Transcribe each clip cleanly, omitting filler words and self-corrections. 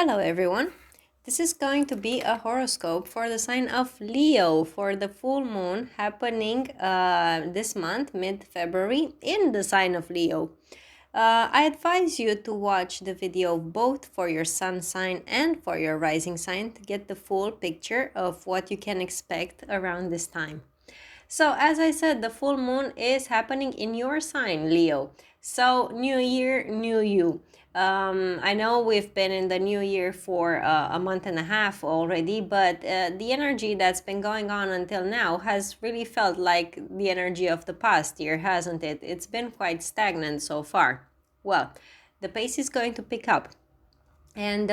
Hello everyone. This is going to be a horoscope for the sign of Leo for the full moon happening this month, mid-February, in the sign of Leo. I advise you to watch the video both for your sun sign and for your rising sign to get the full picture of what you can expect around this time. So, as I said, the full moon is happening in your sign, Leo. So, new year, new you. I know we've been in the new year for a month and a half already, but the energy that's been going on until now has really felt like the energy of the past year, hasn't it? It's been quite stagnant so far. Well, the pace is going to pick up. And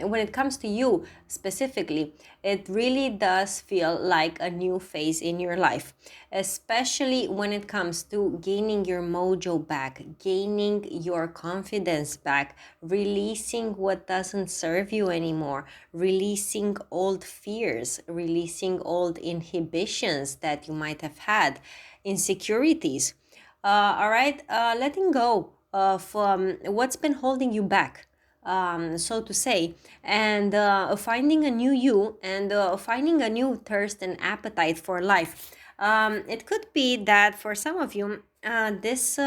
when it comes to you specifically, it really does feel like a new phase in your life, especially when it comes to gaining your mojo back, gaining your confidence back, releasing what doesn't serve you anymore, releasing old fears, releasing old inhibitions that you might have had, insecurities. All right, letting go of what's been holding you back, so to say, and finding a new you and finding a new thirst and appetite for life. It could be that for some of you, this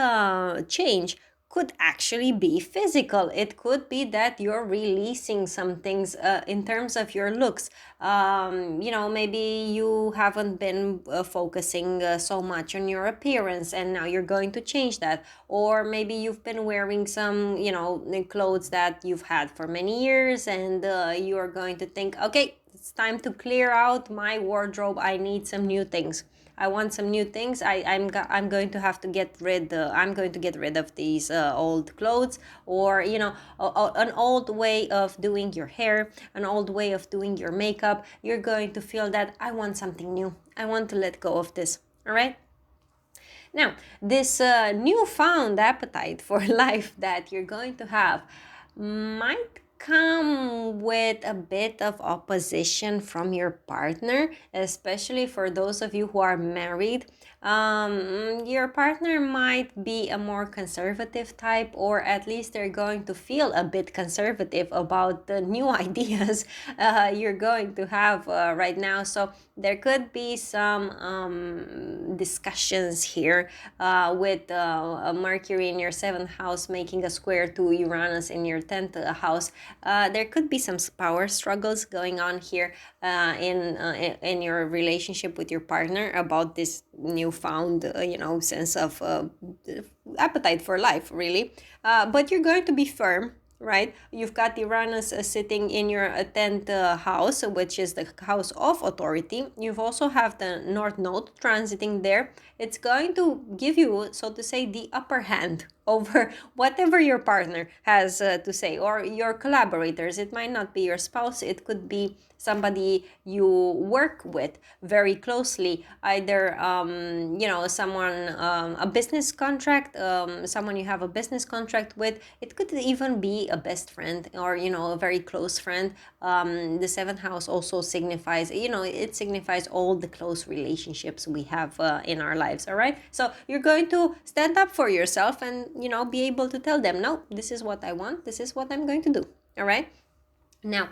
change could actually be physical. It could be that you're releasing some things in terms of your looks. Maybe you haven't been focusing so much on your appearance, and now you're going to change that. Or maybe you've been wearing some, clothes that you've had for many years, and you're going to think, okay, it's time to clear out my wardrobe. I need some new things. I want some new things. I'm going to have to get rid. I'm going to get rid of these old clothes, or an old way of doing your hair, an old way of doing your makeup. You're going to feel that I want something new. I want to let go of this. All right. Now, this newfound appetite for life that you're going to have might come with a bit of opposition from your partner, especially for those of you who are married. Your partner might be a more conservative type, or at least they're going to feel a bit conservative about the new ideas you're going to have right now. So there could be some discussions here with Mercury in your seventh house making a square to Uranus in your 10th house. There could be some power struggles going on here in your relationship with your partner about this newfound sense of appetite for life, really. But you're going to be firm, right? You've got Uranus sitting in your 10th house, which is the house of authority. You've also have the North Node transiting there. It's going to give you, so to say, the upper hand over whatever your partner has to say, or your collaborators. It might not be your spouse. It could be somebody you work with very closely, either someone, a business contract, someone you have a business contract with. It could even be a best friend, or a very close friend. The seventh house also signifies, it signifies all the close relationships we have in our lives. All right, so you're going to stand up for yourself and be able to tell them, no, this is what I want, this is what I'm going to do. All right. Now,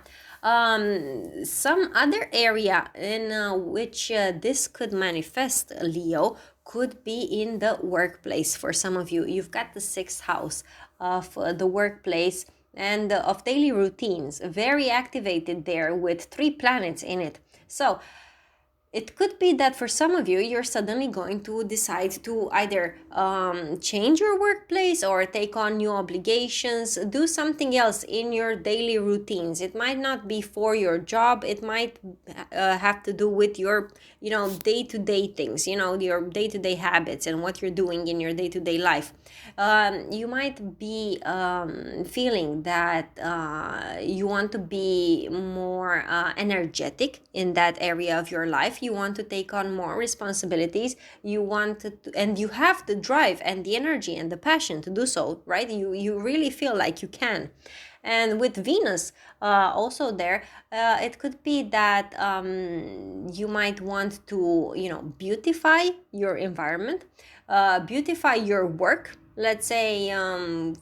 some other area in which this could manifest, Leo, could be in the workplace. For some of you, you've got the sixth house of the workplace and of daily routines, very activated there with 3 planets in it. So it could be that for some of you, you're suddenly going to decide to either change your workplace or take on new obligations, do something else in your daily routines. It might not be for your job. It might have to do with your, day-to-day things, your day-to-day habits and what you're doing in your day-to-day life. You might be feeling that you want to be more energetic in that area of your life. You want to take on more responsibilities. You want to, and you have the drive and the energy and the passion to do so, right? You really feel like you can. And with Venus also there, it could be that you might want to, beautify your environment, beautify your work. Let's say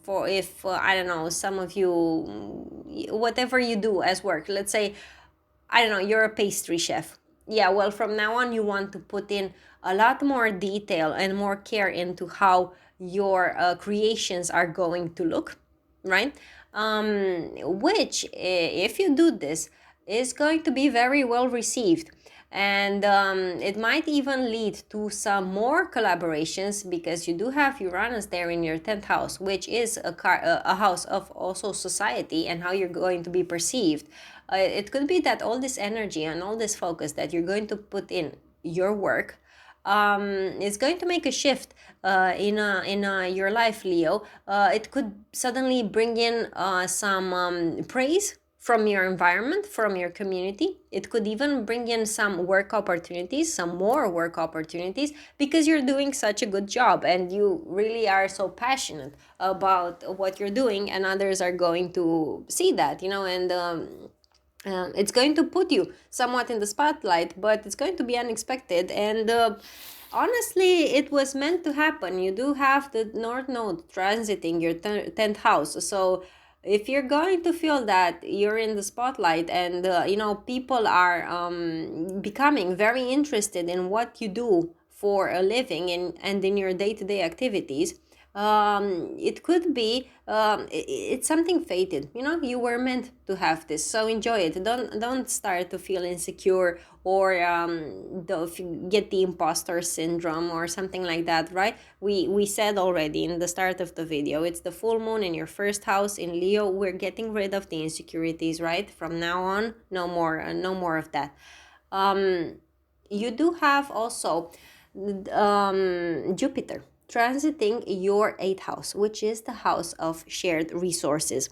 for if I don't know, some of you whatever you do as work. Let's say, I don't know, you're a pastry chef. Yeah, well, from now on, you want to put in a lot more detail and more care into how your creations are going to look, right? Which, if you do this, is going to be very well received. And it might even lead to some more collaborations, because you do have Uranus there in your 10th house, which is a house of also society and how you're going to be perceived. It could be that all this energy and all this focus that you're going to put in your work is going to make a shift in your life, Leo. It could suddenly bring in some praise from your environment, from your community. It could even bring in some work opportunities, some more work opportunities, because you're doing such a good job and you really are so passionate about what you're doing, and others are going to see that, and it's going to put you somewhat in the spotlight, but it's going to be unexpected. And honestly, it was meant to happen. You do have the North Node transiting your 10th house. So if you're going to feel that you're in the spotlight and, people are becoming very interested in what you do for a living and in your day-to-day activities, it could be it's something fated. You were meant to have this, so enjoy it. Don't start to feel insecure or get the imposter syndrome or something like that, right? We said already in the start of the video, it's the full moon in your first house in Leo. We're getting rid of the insecurities, right? From now on, no more of that. You do have also Jupiter transiting your 8th house, which is the house of shared resources.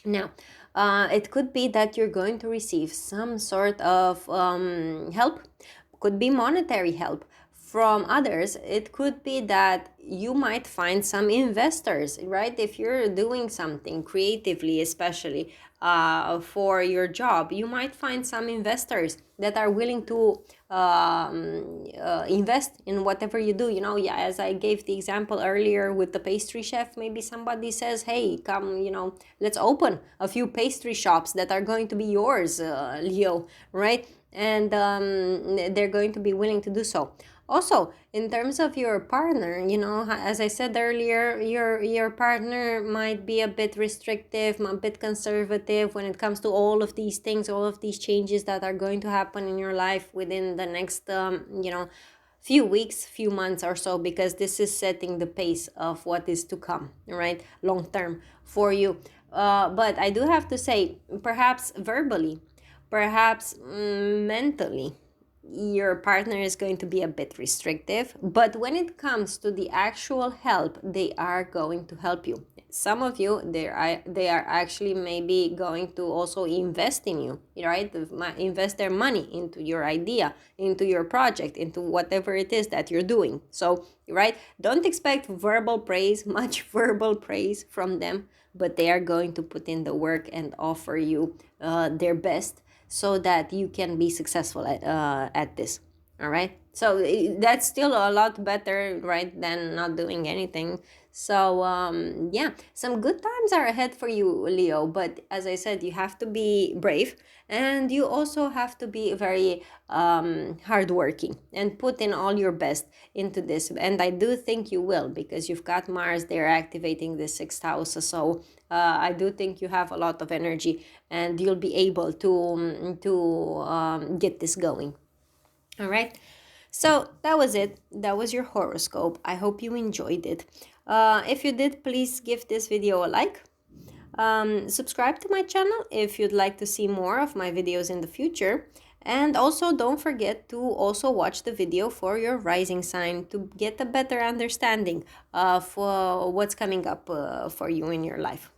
Now, it could be that you're going to receive some sort of help, could be monetary help from others. It could be that you might find some investors, right? If you're doing something creatively, especially for your job, you might find some investors that are willing to invest in whatever you do. Yeah, as I gave the example earlier with the pastry chef, maybe somebody says, hey, come, let's open a few pastry shops that are going to be yours, Leo, right? And they're going to be willing to do so. Also, in terms of your partner, as I said earlier, your partner might be a bit restrictive, a bit conservative when it comes to all of these things, all of these changes that are going to happen in your life within the next, few weeks, few months or so, because this is setting the pace of what is to come, right? Long term for you. But I do have to say, perhaps verbally, perhaps mentally, your partner is going to be a bit restrictive, but when it comes to the actual help, they are going to help you. Some of you, they are actually maybe going to also invest in you, right? Invest their money into your idea, into your project, into whatever it is that you're doing. So, right, don't expect verbal praise, much verbal praise from them, but they are going to put in the work and offer you their best, so that you can be successful at this. All right, so that's still a lot better, right, than not doing anything. So yeah, some good times are ahead for you, Leo, but as I said, you have to be brave, and you also have to be very hardworking and put in all your best into this. And I do think you will, because you've got Mars there activating the 6th house. So I do think you have a lot of energy, and you'll be able to get this going. All right. So that was it. That was your horoscope. I hope you enjoyed it. If you did, please give this video a like. Subscribe to my channel if you'd like to see more of my videos in the future. And also don't forget to also watch the video for your rising sign to get a better understanding of what's coming up for you in your life.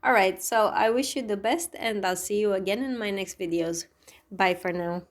All right, so I wish you the best, and I'll see you again in my next videos. Bye for now.